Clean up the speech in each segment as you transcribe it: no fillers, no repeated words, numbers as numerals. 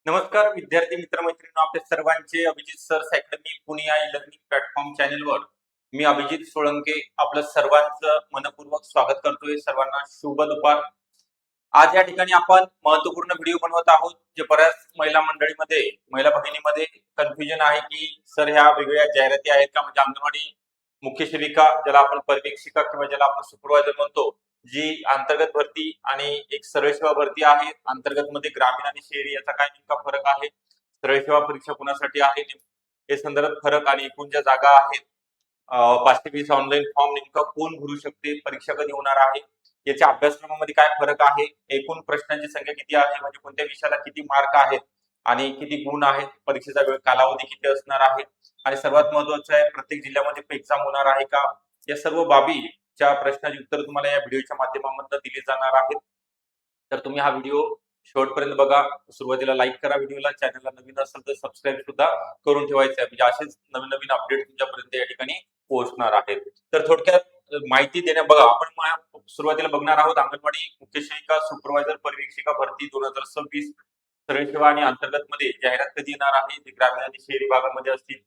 नमस्कार विद्यार्थी मित्र मैत्रिणी, आपल्या सर्वांचे अभिजित सर्स अकॅडमी पुणे या लर्निंग प्लॅटफॉर्म चॅनलवर मी अभिजित सोळंके आपलं सर्वांचं मनपूर्वक स्वागत करतोय. सर्वांना शुभ दुपार. आज या ठिकाणी आपण महत्वपूर्ण व्हिडिओ बनवत आहोत. जे बऱ्याच महिला मंडळीमध्ये, महिला भगिनीमध्ये कन्फ्युजन आहे की सर ह्या वेगवेगळ्या जाहिराती आहेत का, म्हणजे अंगणवाडी मुख्य सेविका, ज्याला आपण पर्यवेक्षिका किंवा ज्याला आपण सुपरवायझर म्हणतो, जी अंतर्गत भरती आणि एक सरळ सेवा भरती आहे. अंतर्गत मध्ये ग्रामीण आणि शहरी याचा काय नेमका फरक आहे, सरळ सेवा परीक्षा कुणासाठी आहे हे संदर्भात फरक, आणि एकूण ज्या जागा आहेत 520 ऑनलाईन फॉर्म नेमका कोण भरू शकते, परीक्षा कधी होणार आहे, याच्या अभ्यासक्रमामध्ये काय फरक आहे, एकूण प्रश्नांची संख्या किती आहे, म्हणजे कोणत्या विषयाला किती मार्क आहेत आणि किती गुण आहेत, परीक्षेचा वेळ कालावधी किती असणार आहे, आणि सर्वात महत्वाचं आहे प्रत्येक जिल्ह्यामध्ये एक्झाम होणार आहे का, या सर्व बाबीच्या प्रश्नाची उत्तर तुम्हाला या व्हिडिओच्या माध्यमातून दिली जाणार आहेत. तर तुम्ही हा व्हिडिओ शेवटपर्यंत बघा. सुरुवातीला लाईक करा व्हिडिओला, चॅनलला नवीन असेल तर सबस्क्राईब सुद्धा करून ठेवायचं आहे, म्हणजे असेच नवीन नवीन अपडेट तुमच्यापर्यंत या ठिकाणी पोहोचणार आहेत. तर थोडक्यात माहिती देण्या बघा, आपण सुरुवातीला बघणार आहोत अंगणवाडी मुख्य सेविका सुपरवायझर पर्यवेक्षिका भरती 2026 सरळ सेवा आणि अंतर्गत मध्ये जाहिरात कधी येणार आहे, जे ग्रामीण आणि शहरी भागामध्ये असतील.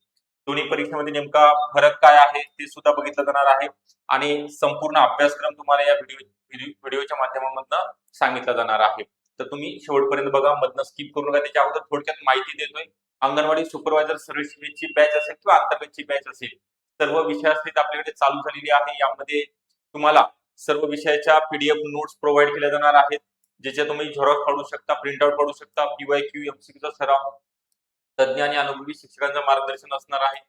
दोन्ही परीक्षेमध्ये नेमका फरक काय आहे ते सुद्धा बघितलं जाणार आहे, आणि संपूर्ण अभ्यासक्रम तुम्हाला या व्हिडिओच्या माध्यमातून सांगितलं जाणार आहे. तर तुम्ही शेवटपर्यंत बघा, मधनं स्किप करू नका. त्याच्या अगोदर थोडक्यात माहिती देतोय. अंगणवाडी सुपरवायझर सरळ सेवेची बॅच असेल किंवा अंतर्गतची बॅच असेल, सर्व विषयासहित आपल्याकडे चालू झालेली आहे. यामध्ये तुम्हाला सर्व विषयाच्या पीडीएफ नोट्स प्रोव्हाइड केल्या जाणार आहेत, ज्याच्या तुम्ही झेरॉक्स काढू शकता, प्रिंट आउट काढू शकता. पीवायक्यू एमसीक्यूचा सराव, तज्ञ आणि अनुभवी शिक्षकांचं मार्गदर्शन असणार आहे.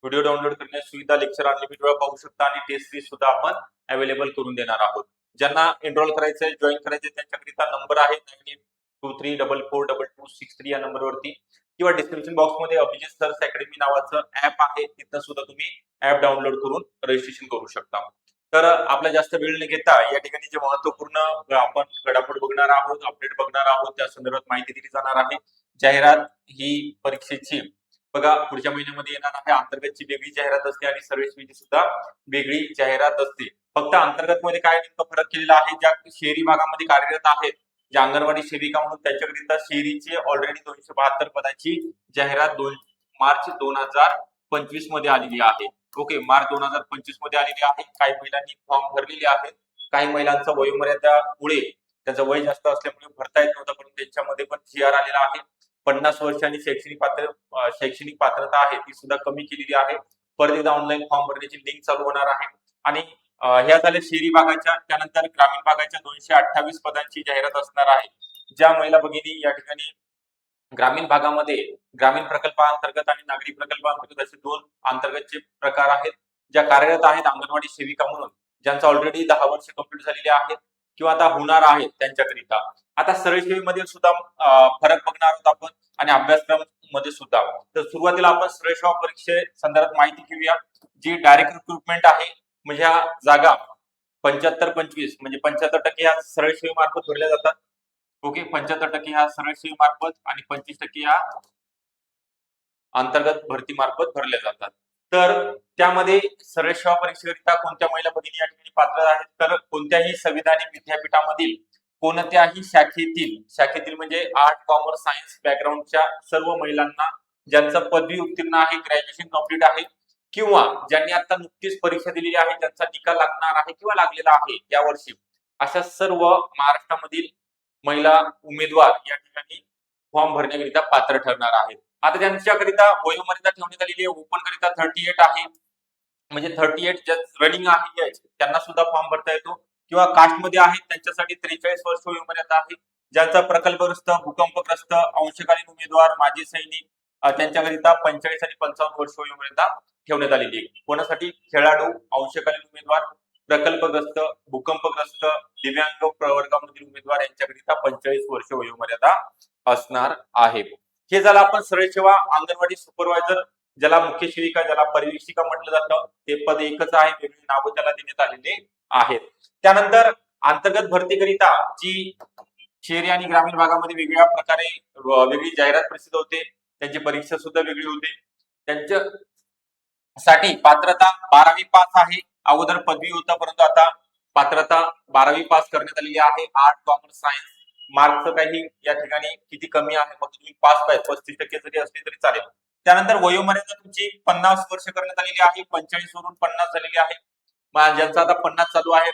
व्हिडिओ डाउनलोड करण्याची सुविधा, लेक्चर अनलिमिटेड वेळा पाहू शकता, आणि टेस्ट सीरीज सुद्धा आपण अवेलेबल करून देणार आहोत. ज्यांना एनरोल करायचंय, जॉईन करायचंय, त्यांच्याकरिता नंबर आहे 9823442263 या नंबरवरती, किंवा डिस्क्रिप्शन बॉक्समध्ये अभिजित सर्स अकॅडमी नावाचं ऍप आहे, तिथं सुद्धा तुम्ही ऍप डाउनलोड करून रजिस्ट्रेशन करू शकता. तर आपला जास्त वेळ न घेता या ठिकाणी जे महत्वपूर्ण आपण घडामोड बघणार आहोत, अपडेट बघणार आहोत, त्या संदर्भात माहिती दिली जाणार आहे. जाहिरात ही परीक्षेची बघा पुढच्या महिन्यामध्ये येणार आहे. अंतर्गतची वेगळी जाहिरात असते आणि सरळ सेवेची सुद्धा वेगळी जाहिरात असते. फक्त अंतर्गत मध्ये काय नेमका फरक केलेला आहे, ज्या शहरी भागामध्ये कार्यरत आहेत, ज्या अंगणवाडी सेविका म्हणून, त्यांच्याकरिता शहरीची ऑलरेडी 272 पदाची जाहिरात मार्च 2025 मध्ये आलेली आहे. ओके, मार्च 2025 मध्ये आलेली आहे. काही महिलांनी फॉर्म भरलेले आहेत. काही महिलांचा वयोमर्यादामुळे, त्यांचं वय जास्त असल्यामुळे भरता येत नव्हतं, परंतु त्यांच्यामध्ये पण जीआर आलेला आहे. 50 वर्षांनी शैक्षणिक पात्रता आहे ती सुद्धा कमी केलेली आहे. परत एकदा ऑनलाईन फॉर्म भरण्याची लिंक चालू होणार आहे. आणि ह्या झाल्या शहरी भागाच्या. त्यानंतर ग्रामीण भागाच्या 228 पदांची जाहिरात असणार आहे. ज्या महिला भगिनी या ठिकाणी ग्रामीण भागामध्ये, ग्रामीण प्रकल्पाअंतर्गत आणि नागरी प्रकल्पाअंतर्गत असे दोन अंतर्गतचे प्रकार आहेत, ज्या कार्यरत आहेत अंगणवाडी सेविका म्हणून, ज्यांचा ऑलरेडी 10 वर्ष कंप्लीट झालेले आहेत किंवा आता होणार आहेत, त्यांच्याकरिता आता सरळ सेवेमध्ये सुद्धा फरक बघणार आहोत आपण, आणि अभ्यासक्रम मध्ये सुद्धा. तर सुरुवातीला आपण सरळ सेवा परीक्षे संदर्भात माहिती घेऊया. जी डायरेक्ट रिक्रुटमेंट आहे, म्हणजे ह्या जागा 75-25 म्हणजे 75% ह्या सरळ सेवेमार्फत भरल्या जातात. ओके, 75% ह्या सरळ सेवेमार्फत आणि 25% ह्या अंतर्गत भरती मार्फत भरल्या जातात. तर त्यामध्ये सरळ सेवा परीक्षेकरिता कोणत्या महिला भगिनी या ठिकाणी पात्र आहेत, तर कोणत्याही संविधानिक विद्यापीठामधील कोणत्याही शाखेतील म्हणजे आर्ट, कॉमर्स, सायन्स बॅकग्राऊंडच्या सर्व महिलांना, ज्यांचं पदवी उत्तीर्ण आहे, ग्रॅज्युएशन कंप्लीट आहे, किंवा ज्यांनी आता नुकतीच परीक्षा दिलेली आहे, ज्यांचा निकाल लागणार आहे किंवा लागलेला आहे या वर्षी, अशा सर्व महाराष्ट्रामधील महिला उमेदवार या ठिकाणी फॉर्म भरण्याकरिता पात्र ठरणार आहेत. आता त्यांच्याकरिता वयोमर्यादा ठेवण्यात आलेली आहे. ओपन करिता 38 आहे, म्हणजे 38 ज्या रनिंग आहे त्यांना सुद्धा फॉर्म भरता येतो, किंवा कास्ट मध्ये आहेत त्यांच्यासाठी 43 वर्ष वयोमर्यादा आहे. ज्यांचा प्रकल्पग्रस्त, भूकंपग्रस्त, अंशकालीन उमेदवार, माजी सैनिक, त्यांच्याकरिता 45 आणि 55 वर्ष वयोमर्यादा ठेवण्यात आलेली आहे. कोणासाठी? खेळाडू, अंशकालीन उमेदवार, प्रकल्पग्रस्त, भूकंपग्रस्त, दिव्यांग प्रवर्गामधील उमेदवार यांच्याकरिता 45 वर्ष वयोमर्यादा असणार आहे. हे झालं आपण सरळ सेवा अंगणवाडी सुपरवायझर, ज्याला मुख्य सेविका, ज्याला पर्यवेक्षिका म्हटलं जातं, ते पद एकच आहे, वेगळी नावं त्याला देण्यात आलेली आहेत. त्यानंतर अंतर्गत भरतीकरिता जी शहरी आणि ग्रामीण भागामध्ये वेगवेगळ्या प्रकारे वेगळी जाहिरात प्रसिद्ध होते, त्यांची परीक्षा सुद्धा वेगळी होते. त्यांच्यासाठी पात्रता 12वी पास आहे. अगोदर पदवी होतं, परंतु आता पात्रता 12वी पास करण्यात आलेली आहे. आर्ट, कॉमर्स, सायन्स मार्कचं काही या ठिकाणी किती कमी आहे, मग तुम्ही पास पाहिजे 35% जरी असली तरी चालेल. त्यानंतर वयोमर्यादा तुमची 50 वर्ष करण्यात आलेली आहे, 45 वरून 50 झालेली आहे. ज्यांचा आता 50 चालू आहे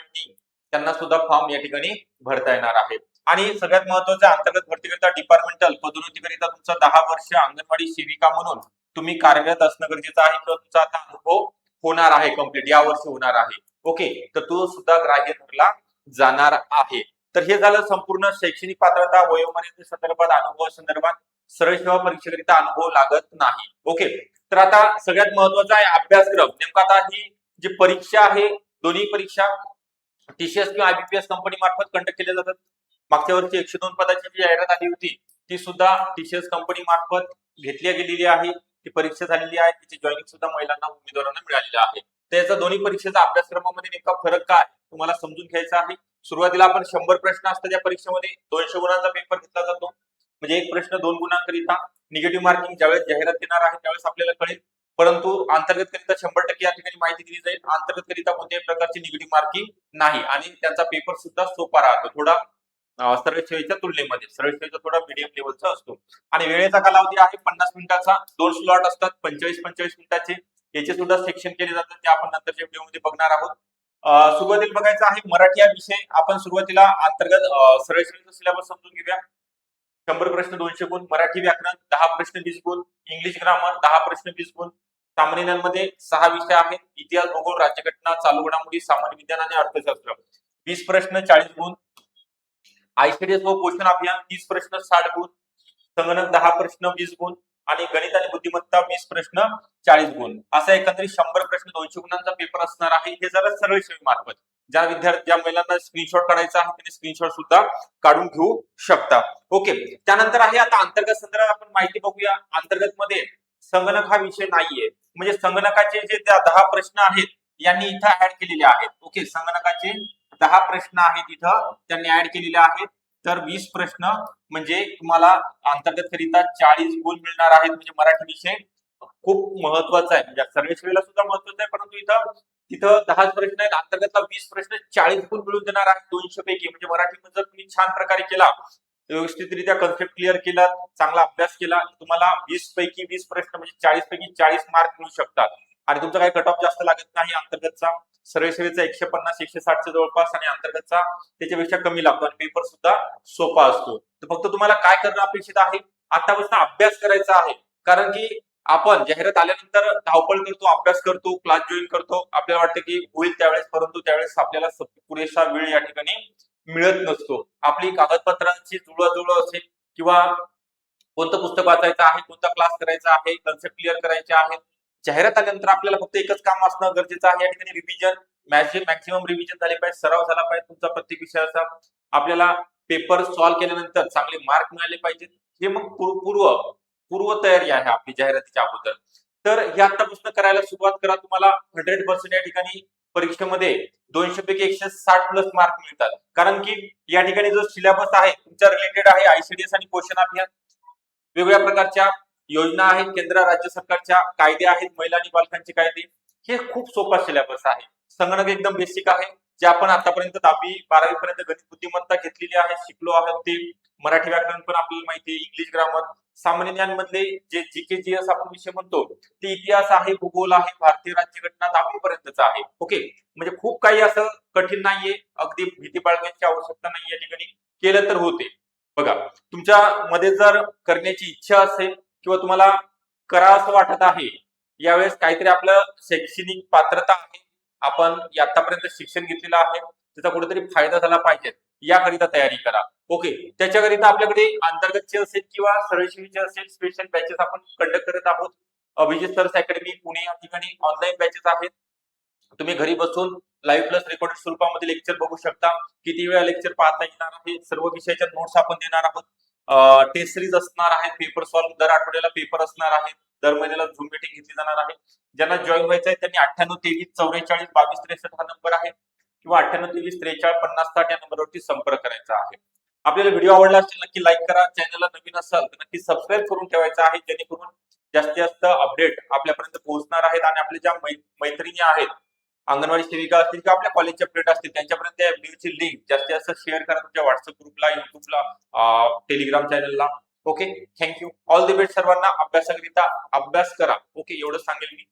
त्यांना सुद्धा फॉर्म या ठिकाणी भरता येणार आहे. आणि सगळ्यात महत्त्वाचं अंतर्गत भरतीकरिता डिपार्टमेंटल पदोन्नतीकरिता तुमचा 10 वर्ष अंगणवाडी सेविका म्हणून तुम्ही कार्यरत असणं गरजेचं आहे किंवा तुमचा आता अनुभव होणार आहे कंप्लीट या वर्षी होणार आहे. ओके, तर तो सुद्धा ग्राह्य धरला जाणार आहे. तर हे झालं संपूर्ण शैक्षणिक पात्रता, वयोमर्यादे संदर्भात, अनुभव संदर्भात. सरळ सेवा परीक्षेकरिता अनुभव लागत नाही. ओके, तर आता सगळ्यात महत्वाचा आहे अभ्यासक्रम. नेमका आता ही जी परीक्षा आहे, दोन्ही परीक्षा टीसीएस किंवा आयबीपीएस कंपनी मार्फत कंडक्ट केल्या जातात. मागच्या वर्षी 102 पदाची जी जाहिरात आली होती ती सुद्धा टीसीएस कंपनी मार्फत घेतली गेलेली आहे. ती परीक्षा झालेली आहे, तिची जॉईनिंग सुद्धा महिलांना उमेदवारांना मिळालेली आहे. त्याचा दोन्ही परीक्षेचा अभ्यासक्रमामध्ये नेमका फरक काय तुम्हाला समजून घ्यायचा आहे. सुरुवातीला आपण 100 प्रश्न असतात या परीक्षेमध्ये, 200 गुणांचा पेपर घेतला जातो. म्हणजे एक प्रश्न 2 गुणांकरिता. निगेटिव्ह मार्किंग ज्यावेळेस जाहिरात येणार आहे त्यावेळेस आपल्याला कळेल. परंतु अंतर्गत करिता 100% या ठिकाणी माहिती दिली जाईल. अंतर्गत करिता कोणत्याही प्रकारची निगेटिव्ह मार्किंग नाही आणि त्यांचा पेपर सुद्धा सोपा राहतो, थोडा सरळ सेवेच्या तुलनेमध्ये. सरळ सेवेचा थोडा मीडियम लेवलचा असतो. आणि वेळेचा कालावधी आहे 50 मिनिटाचा. 2 स्लॉट असतात 45-45 मिनिटाचे. याचे सुद्धा सेक्शन केले जातात, ते आपण नंतरच्या व्हिडिओमध्ये बघणार आहोत. सुरुवातीला बघायचं आहे मराठी हा विषय. आपण सुरुवातीला अंतर्गत सरळ सेवेचा सिलेबस समजून घेऊया. 100 प्रश्न 200 गुण. मराठी व्याकरण 10 प्रश्न 20 गुण. इंग्लिश ग्रामर 10 प्रश्न 20 गुण. सामान्य ज्ञानमध्ये 6 विषय आहेत: इतिहास, भूगोल, राज्यघटना, चालू घडामोडी, सामान्य विज्ञान आणि अर्थशास्त्र. 20 प्रश्न 40 गुण. आयसीडीएस व पोषण अभियान 30 प्रश्न 60 गुण. संगणक 10 प्रश्न 20 गुण. आणि गणित आणि बुद्धिमत्ता 20 प्रश्न 40 गुण. असा एकंदरीत 100 प्रश्न 200 गुणांचा पेपर असणार आहे. हे झालं सरळ सेवे मार्फत. ज्या महिलांना स्क्रीनशॉट काढायचा आहे त्यांनी स्क्रीनशॉट सुद्धा काढून घेऊ शकता. ओके, त्यानंतर आहे आता अंतर्गत संदर्भात आपण माहिती बघूया. अंतर्गत मध्ये संगणक हा विषय नाहीये, म्हणजे संगणकाचे जे 10 प्रश्न आहेत यांनी इथं ऍड केलेले आहेत. ओके, संगणकाचे 10 प्रश्न आहेत इथं त्यांनी ऍड केलेले आहेत. तर 20 प्रश्न म्हणजे तुम्हाला अंतर्गत करिता 40 गुण मिळणार आहेत. म्हणजे मराठी विषय खूप महत्वाचा आहे, म्हणजे सर्व सेवेला सुद्धा महत्वाचा आहे, परंतु तिथं 10 प्रश्न आहेत. अंतर्गतला 20 प्रश्न 40 गुण मिळून देणार आहेत 200 पैकी. म्हणजे मराठीमध्ये जर तुम्ही छान प्रकारे केला, व्यवस्थितरित्या कन्सेप्ट क्लिअर केला, चांगला अभ्यास केला, तुम्हाला 20 पैकी 20 प्रश्न म्हणजे 40 पैकी 40 मार्क मिळू शकतात. आणि तुमचा काही कट ऑफ जास्त लागत नाही. अंतर्गतचा सरळ सेवेचा 150-160 च्या जवळपास आणि अंतर्गतचा त्याच्यापेक्षा कमी लागतो आणि पेपर सुद्धा सोपा असतो. तर फक्त तुम्हाला काय करणं अपेक्षित आहे, आतापासून अभ्यास करायचा आहे. कारण की आपण जाहिरात आल्यानंतर धावपळ करतो, अभ्यास करतो, क्लास जॉईन करतो, आपल्याला वाटतं की होईल त्यावेळेस, परंतु त्यावेळेस आपल्याला पुरेसा वेळ या ठिकाणी मिळत नसतो. आपली कागदपत्रांची जुळवाजुळव असेल किंवा कोणतं पुस्तक वाचायचं आहे, कोणता क्लास करायचा आहे, कन्सेप्ट क्लिअर करायचे आहेत. जाहिरात आल्यानंतर आपल्याला फक्त एकच काम असणं गरजेचं आहे या ठिकाणी, रिव्हिजन. मॅक्सिमम रिव्हिजन झाले पाहिजे, सराव झाला पाहिजे तुमचा प्रत्येक विषयाचा. आपल्याला पेपर सॉल्व्ह केल्यानंतर चांगले मार्क मिळाले पाहिजेत. हे मग पूर्व तयारी आहे आपली जाहिरातीच्या अगोदर. तर हे आतापासून करायला सुरुवात करा. तुम्हाला 100% या ठिकाणी परीक्षेमध्ये 200 पैकी 160 प्लस मार्क मिळतात. कारण की या ठिकाणी जो सिलेबस आहे तुमच्या रिलेटेड आहे आयसीडीएस आणि पोषण अभियान. वेगवेगळ्या प्रकारच्या योजना आहेत, केंद्र राज्य सरकारच्या कायदे आहेत, महिला आणि बालकांचे कायदे. हे खूप सोपा सिलेबस आहे. संगणक एकदम बेसिक आहे, जे आपण आतापर्यंत 10वी 12वी पर्यंत गणित बुद्धिमत्ता घेतलेली आहे, शिकलो आहोत ते. मराठी व्याकरण पण आपल्याला माहिती आहे, इंग्लिश ग्रामर. सामान्य ज्ञान मधले जे जीके जीएस आपण विषय म्हणतो ते इतिहास आहे, भूगोल आहे, भारतीय राज्यघटना 10वी पर्यंतचा आहे. ओके, म्हणजे खूप काही असं कठीण नाहीये, अगदी भीती बाळगण्याची आवश्यकता नाही. या ठिकाणी केलं तर होते. बघा, तुमच्या मध्ये जर करण्याची इच्छा असेल किंवा तुम्हाला करा असं वाटत आहे, यावेळेस काहीतरी आपलं शैक्षणिक पात्रता आहे, आपण आतापर्यंत शिक्षण घेतलेलं आहे, त्याचा कुठेतरी फायदा झाला पाहिजे, याकरिता तयारी करा. ओके, त्याच्याकरिता आपल्याकडे अंतर्गतचे असेल किंवा सरळ सेवेचे असेल स्पेशल बॅचेस आपण कंडक्ट करत आहोत. अभिजित सर्स अकॅडमी पुणे या ठिकाणी ऑनलाईन बॅचेस आहेत. तुम्ही घरी बसून लाईव्ह प्लस रेकॉर्डेड स्वरूपामध्ये लेक्चर बघू शकता. किती वेळा लेक्चर पाहता येणार आहे, सर्व विषयाच्या नोट्स आपण देणार आहोत. टेस्ट सिरीज असणार आहे, पेपर सॉल्व्ह दर आठवड्याला पेपर असणार आहे, दर महिन्याला झूम मीटिंग घेतली जाणार आहे. ज्यांना जॉईन व्हायचं आहे त्यांनी 9823442263 हा नंबर आहे किंवा 9823435060 या नंबरवरती संपर्क करायचा आहे. आपल्याला व्हिडिओ आवडला असेल नक्की लाईक करा. चॅनलला नवीन असाल तर नक्की सबस्क्राईब करून ठेवायचं आहे, जेणेकरून जास्तीत जास्त अपडेट आपल्यापर्यंत पोहोचणार आहेत. आणि आपल्या ज्या मैत्रिणी आहेत अंगणवाडी सेविका असतील किंवा आपल्या कॉलेजच्या फ्रेंड असतील त्यांच्यापर्यंत या व्हिडिओची लिंक जास्तीत जास्त शेअर करा तुमच्या व्हॉट्सअप ग्रुपला, युट्यूबला, टेलिग्राम चॅनलला. Okay, thank you. All the best सर्वांना. अभ्यासाकरिता अभ्यास करा. ओके, एवढं सांगेल मी.